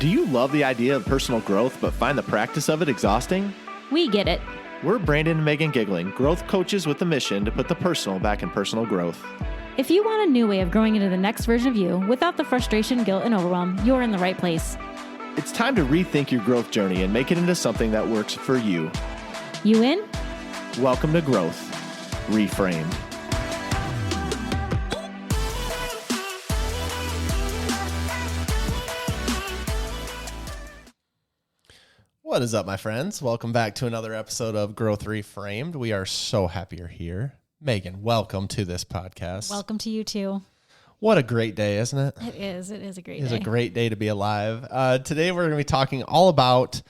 Do you love the idea of personal growth but find the practice of it exhausting? We get it. We're Brandon and Megan Giggling, growth coaches with the mission to put the personal back in personal growth. If you want a new way of growing into the next version of you without the frustration, guilt, and overwhelm, you're in the right place. It's time to rethink your growth journey and make it into something that works for you. You in? Welcome to Growth Reframed. What is up, my friends? Welcome back to another episode of Growth Reframed. We are so happy you're here. Megan, welcome to this podcast. Welcome to you too. What a great day, isn't it? It is. It is a great day. It's a great day to be alive. Today we're going to be talking all about,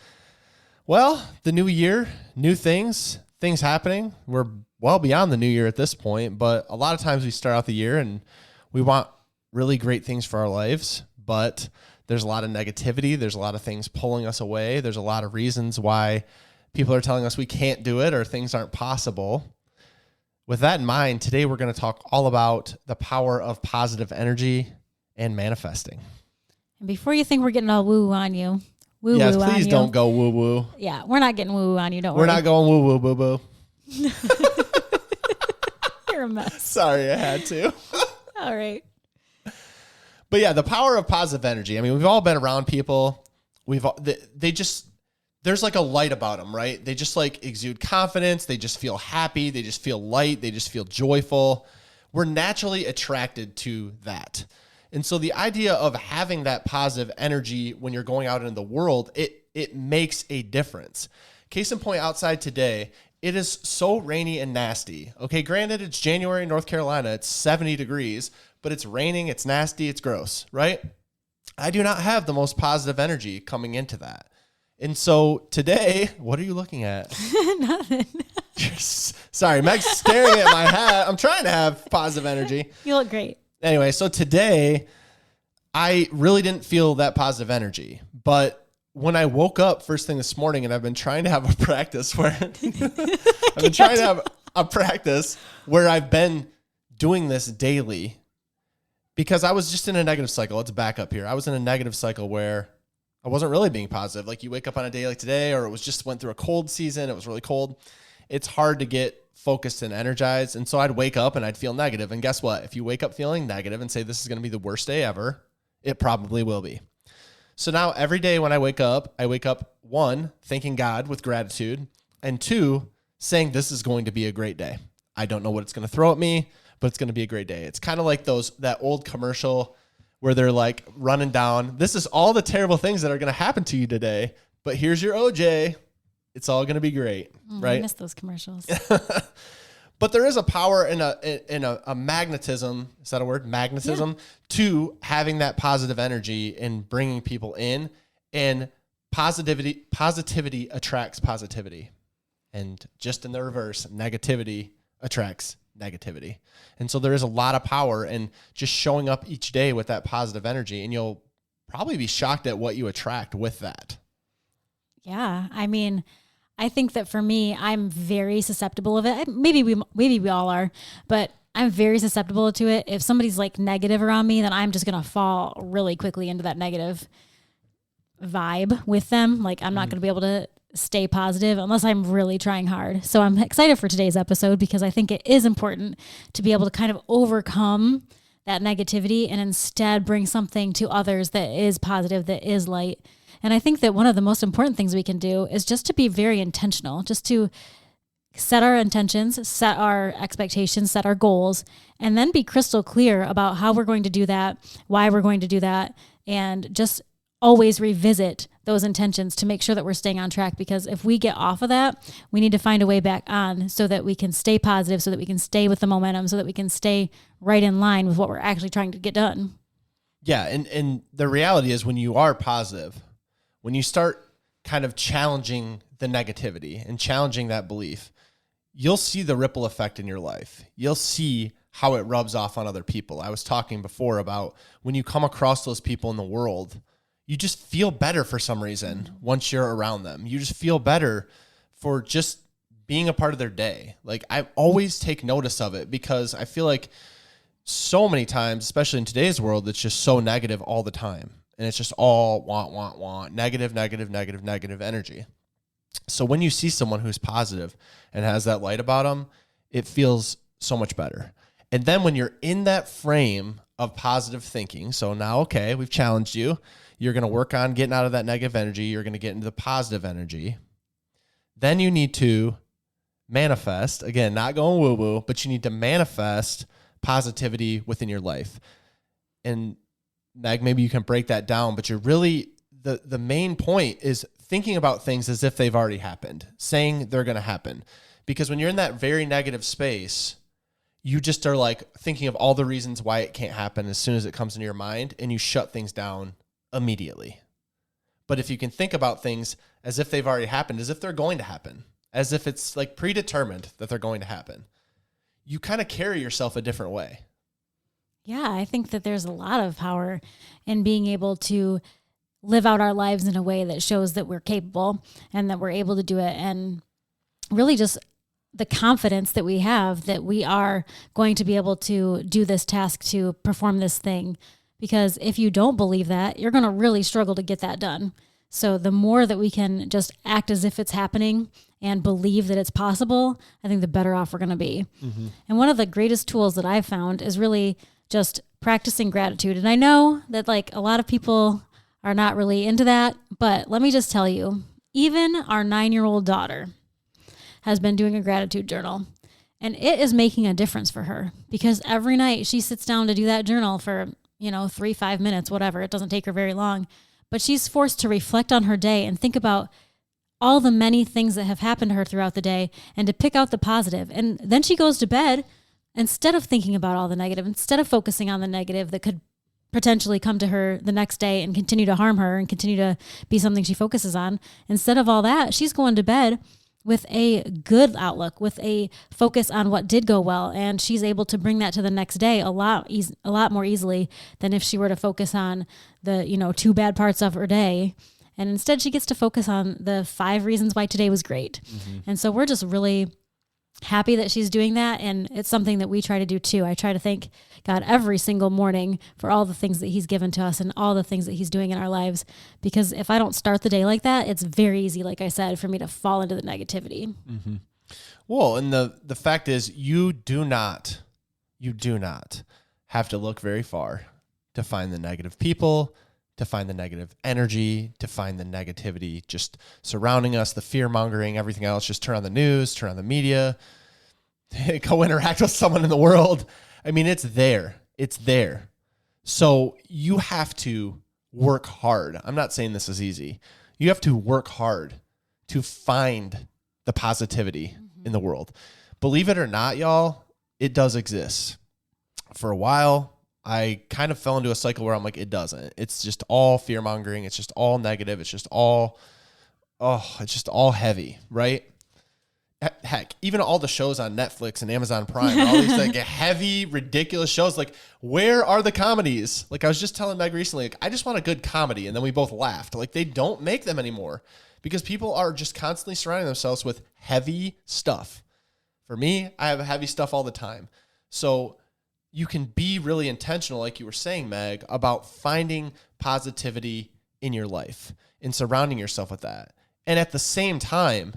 well, the new year, new things happening. We're well beyond the new year at this point, but a lot of times we start out the year and we want really great things for our lives, but there's a lot of negativity. There's a lot of things pulling us away. There's a lot of reasons why people are telling us we can't do it or things aren't possible. With that in mind, today we're going to talk all about the power of positive energy and manifesting. And before you think we're getting all woo on you, yes, please don't go woo woo. Yeah, we're not getting woo woo on you. Don't We're worry. not going woo woo boo boo. You're a mess. Sorry, I had to. All right. But yeah, the power of positive energy. I mean, we've all been around people. There's like a light about them, right? They just like exude confidence. They just feel happy. They just feel light. They just feel joyful. We're naturally attracted to that. And so the idea of having that positive energy when you're going out into the world, it makes a difference. Case in point, outside today, it is so rainy and nasty. Okay, granted, it's January in North Carolina. It's 70 degrees, but it's raining, it's nasty, it's gross, right? I do not have the most positive energy coming into that. And so today, what are you looking at? Nothing. Sorry, Meg's staring at my hat. I'm trying to have positive energy. You look great. Anyway, so today, I really didn't feel that positive energy. But when I woke up first thing this morning, and I've been trying to have a practice where I've been doing this daily. Because I was just in a negative cycle. Let's back up here. I was in a negative cycle where I wasn't really being positive. Like you wake up on a day like today, or it was just went through a cold season. It was really cold. It's hard to get focused and energized. And so I'd wake up and I'd feel negative. And guess what? If you wake up feeling negative and say, this is going to be the worst day ever, it probably will be. So now every day when I wake up, one, thanking God with gratitude, and two, saying this is going to be a great day. I don't know what it's going to throw at me, but it's going to be a great day. It's kind of like that old commercial where they're like running down, this is all the terrible things that are going to happen to you today, but here's your OJ. It's all going to be great, right? I miss those commercials. But there is a power in a magnetism, is that a word? Magnetism, yeah, to having that positive energy and bringing people in, and positivity attracts positivity. And just in the reverse, negativity attracts negativity. And so there is a lot of power in just showing up each day with that positive energy, and you'll probably be shocked at what you attract with that. Yeah. I mean, I think that for me, I'm very susceptible of it. Maybe we all are, but I'm very susceptible to it. If somebody's like negative around me, then I'm just going to fall really quickly into that negative vibe with them. Like I'm not going to be able to stay positive unless I'm really trying hard. So I'm excited for today's episode because I think it is important to be able to kind of overcome that negativity and instead bring something to others that is positive, that is light. And I think that one of the most important things we can do is just to be very intentional, just to set our intentions, set our expectations, set our goals, and then be crystal clear about how we're going to do that, why we're going to do that, and just always revisit those intentions to make sure that we're staying on track. Because if we get off of that, we need to find a way back on so that we can stay positive, so that we can stay with the momentum, so that we can stay right in line with what we're actually trying to get done. Yeah. And the reality is when you are positive, when you start kind of challenging the negativity and challenging that belief, you'll see the ripple effect in your life. You'll see how it rubs off on other people. I was talking before about when you come across those people in the world, you just feel better for some reason once you're around them. You just feel better for just being a part of their day. Like I always take notice of it because I feel like so many times, especially in today's world, it's just so negative all the time. And it's just all want, negative, negative, negative, negative energy. So when you see someone who's positive and has that light about them, it feels so much better. And then when you're in that frame of positive thinking, so now, okay, we've challenged you. You're going to work on getting out of that negative energy. You're going to get into the positive energy. Then you need to manifest, again, not going woo-woo, but you need to manifest positivity within your life. And Meg, maybe you can break that down, but you're really, the main point is thinking about things as if they've already happened, saying they're going to happen. Because when you're in that very negative space, you just are like thinking of all the reasons why it can't happen as soon as it comes into your mind, and you shut things down immediately. But if you can think about things as if they've already happened, as if they're going to happen, as if it's like predetermined that they're going to happen, you kind of carry yourself a different way. Yeah, I think that there's a lot of power in being able to live out our lives in a way that shows that we're capable and that we're able to do it. And really just the confidence that we have that we are going to be able to do this task, to perform this thing. Because if you don't believe that, you're going to really struggle to get that done. So the more that we can just act as if it's happening and believe that it's possible, I think the better off we're going to be. Mm-hmm. And one of the greatest tools that I've found is really just practicing gratitude. And I know that like a lot of people are not really into that, but let me just tell you, even our 9-year-old daughter has been doing a gratitude journal, and it is making a difference for her, because every night she sits down to do that journal for, 3-5 minutes, whatever. It doesn't take her very long, but she's forced to reflect on her day and think about all the many things that have happened to her throughout the day and to pick out the positive. And then she goes to bed, instead of thinking about all the negative, instead of focusing on the negative that could potentially come to her the next day and continue to harm her and continue to be something she focuses on. Instead of all that, she's going to bed with a good outlook, with a focus on what did go well. And she's able to bring that to the next day a lot more easily than if she were to focus on the, 2 bad parts of her day. And instead she gets to focus on the 5 reasons why today was great. Mm-hmm. And so we're just really happy that she's doing that. And it's something that we try to do too. I try to thank God every single morning for all the things that he's given to us and all the things that he's doing in our lives. Because if I don't start the day like that, it's very easy, like I said, for me to fall into the negativity. Mm-hmm. Well, and the fact is you do not have to look very far to find the negative people, to find the negative energy, to find the negativity just surrounding us, the fear mongering, everything else. Just turn on the news, turn on the media, go interact with someone in the world. I mean, it's there. It's there. So you have to work hard. I'm not saying this is easy. You have to work hard to find the positivity in the world. Believe it or not, y'all, it does exist. For a while, I kind of fell into a cycle where I'm like, it doesn't. It's just all fear mongering. It's just all negative. It's just all heavy, right? Heck, even all the shows on Netflix and Amazon Prime, all these like heavy, ridiculous shows. Like, where are the comedies? Like I was just telling Meg recently, like, I just want a good comedy. And then we both laughed. Like they don't make them anymore because people are just constantly surrounding themselves with heavy stuff. For me, I have heavy stuff all the time. So you can be really intentional, like you were saying, Meg, about finding positivity in your life and surrounding yourself with that. And at the same time,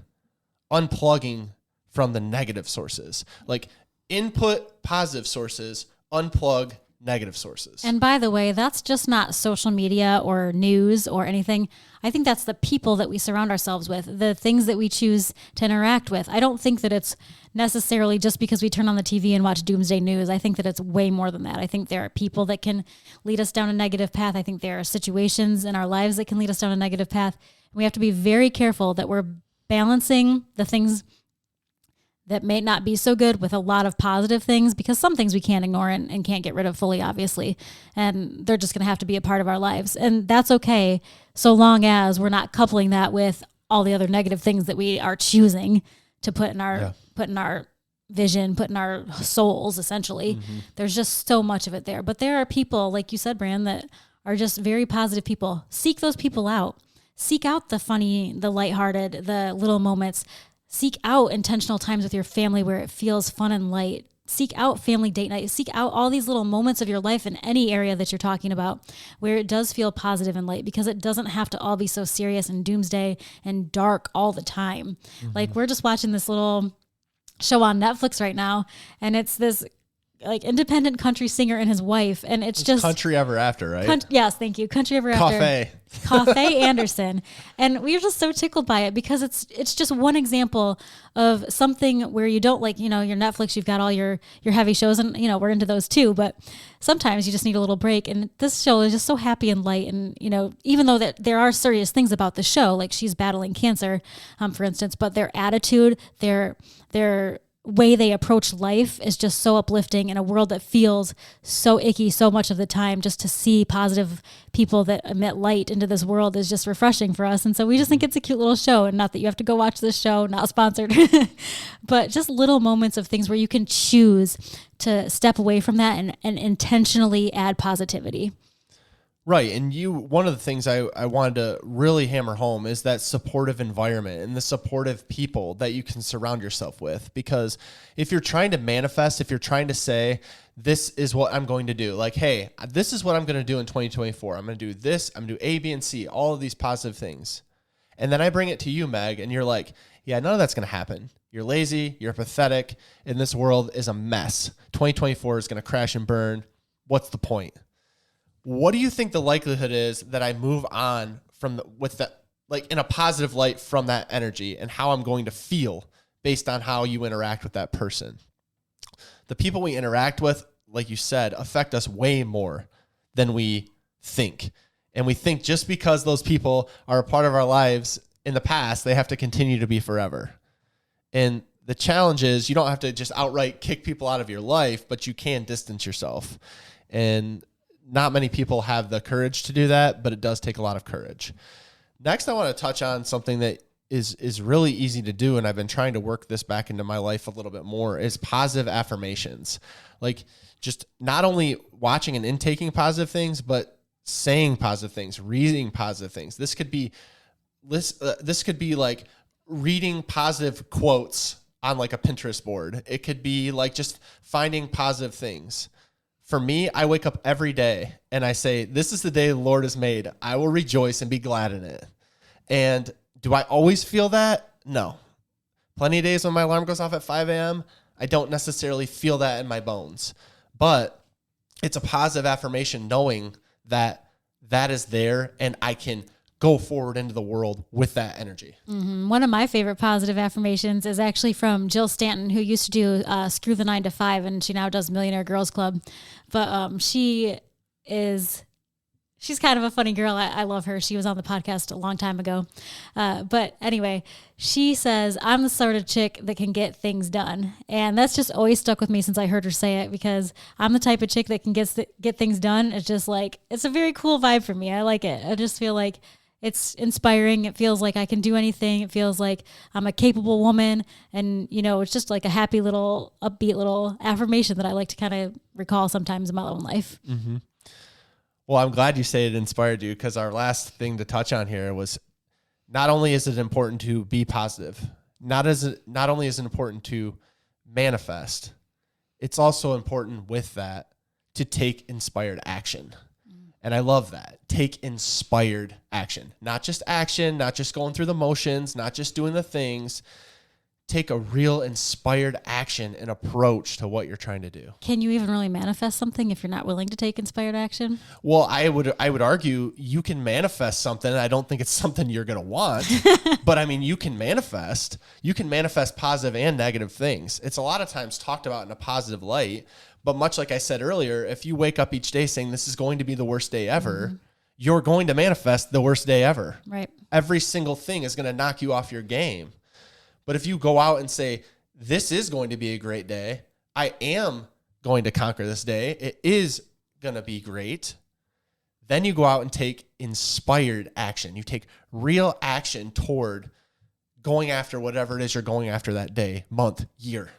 unplugging from the negative sources. Like input positive sources, unplug negative sources. And by the way, that's just not social media or news or anything. I think that's the people that we surround ourselves with, the things that we choose to interact with. I don't think that it's necessarily just because we turn on the TV and watch doomsday news. I think that it's way more than that. I think there are people that can lead us down a negative path. I think there are situations in our lives that can lead us down a negative path. We have to be very careful that we're balancing the things that may not be so good with a lot of positive things, because some things we can't ignore and can't get rid of fully, obviously. And they're just going to have to be a part of our lives. And that's okay, so long as we're not coupling that with all the other negative things that we are choosing to put in our vision, put in our souls, essentially. Mm-hmm. There's just so much of it there. But there are people, like you said, Bran, that are just very positive people. Seek those people out. Seek out the funny, the lighthearted, the little moments. Seek out intentional times with your family where it feels fun and light. seek out family date night, seek out all these little moments of your life in any area that you're talking about where it does feel positive and light, because it doesn't have to all be so serious and doomsday and dark all the time. Like, we're just watching this little show on Netflix right now, and it's this like independent country singer and his wife, and it's just Country Ever After, right? yes, thank you, Country Ever After. Cafe Anderson. And we were just so tickled by it, because it's just one example of something where you don't, like, your Netflix, you've got all your heavy shows, and we're into those too, but sometimes you just need a little break. And this show is just so happy and light. And even though that there are serious things about the show, like she's battling cancer, for instance, but their attitude, their way they approach life is just so uplifting in a world that feels so icky so much of the time. Just to see positive people that emit light into this world is just refreshing for us. And so we just think it's a cute little show, and not that you have to go watch this show, not sponsored, but just little moments of things where you can choose to step away from that and intentionally add positivity. Right. And one of the things I wanted to really hammer home is that supportive environment and the supportive people that you can surround yourself with. Because if you're trying to manifest, if you're trying to say, this is what I'm going to do, like, hey, this is what I'm going to do in 2024. I'm going to do this. I'm going to do A, B, and C, all of these positive things. And then I bring it to you, Meg, and you're like, yeah, none of that's going to happen. You're lazy. You're pathetic. And this world is a mess. 2024 is going to crash and burn. What's the point? What do you think the likelihood is that I move on with that, like, in a positive light from that energy, and how I'm going to feel based on how you interact with that person? The people we interact with, like you said, affect us way more than we think. And we think just because those people are a part of our lives in the past, they have to continue to be forever. And the challenge is, you don't have to just outright kick people out of your life, but you can distance yourself. And not many people have the courage to do that, but it does take a lot of courage. Next, I want to touch on something that is really easy to do, and I've been trying to work this back into my life a little bit more, is positive affirmations. Like, just not only watching and intaking positive things, but saying positive things, reading positive things. This could be like reading positive quotes on like a Pinterest board. It could be like just finding positive things. For me, I wake up every day and I say, this is the day the Lord has made. I will rejoice and be glad in it. And do I always feel that? No. Plenty of days when my alarm goes off at 5 a.m., I don't necessarily feel that in my bones. But it's a positive affirmation knowing that that is there and I can go forward into the world with that energy. Mm-hmm. One of my favorite positive affirmations is actually from Jill Stanton, who used to do Screw the 9 to 5, and she now does Millionaire Girls Club. But she's kind of a funny girl. I love her. She was on the podcast a long time ago. But anyway, she says, I'm the sort of chick that can get things done. And that's just always stuck with me since I heard her say it, because I'm the type of chick that can get things done. It's just like, it's a very cool vibe for me. I like it. I just feel like it's inspiring. It feels like I can do anything. It feels like I'm a capable woman. And, it's just like a happy little, upbeat little affirmation that I like to kind of recall sometimes in my own life. Mm-hmm. Well, I'm glad you say it inspired you, because our last thing to touch on here was, not only is it important to be positive, not only is it important to manifest, it's also important with that to take inspired action. And I love that. Take inspired action. Not just action, not just going through the motions, not just doing the things. Take a real inspired action and approach to what you're trying to do. Can you even really manifest something if you're not willing to take inspired action? Well, I would argue you can manifest something. I don't think it's something you're going to want, but I mean, you can manifest positive and negative things. It's a lot of times talked about in a positive light, but much like I said earlier, if you wake up each day saying this is going to be the worst day ever, mm-hmm. you're going to manifest the worst day ever. Right. Every single thing is going to knock you off your game. But if you go out and say, this is going to be a great day, I am going to conquer this day, it is going to be great, then you go out and take inspired action. You take real action toward going after whatever it is you're going after that day, month, year.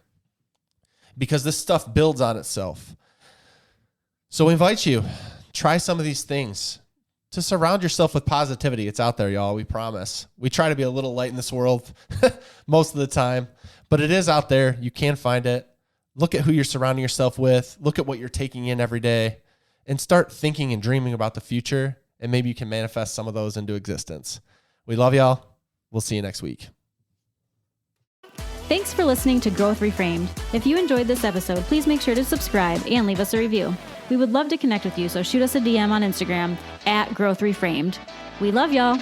Because this stuff builds on itself. So we invite you, try some of these things. To surround yourself with positivity. It's out there, y'all. We promise. We try to be a little light in this world most of the time, but it is out there. You can find it. look at who you're surrounding yourself with, look at what you're taking in every day, and start thinking and dreaming about the future. And maybe you can manifest some of those into existence. We love y'all. We'll see you next week. Thanks for listening to Growth Reframed. If you enjoyed this episode, please make sure to subscribe and leave us a review. We would love to connect with you, so shoot us a DM on Instagram @Growth Reframed. We love y'all.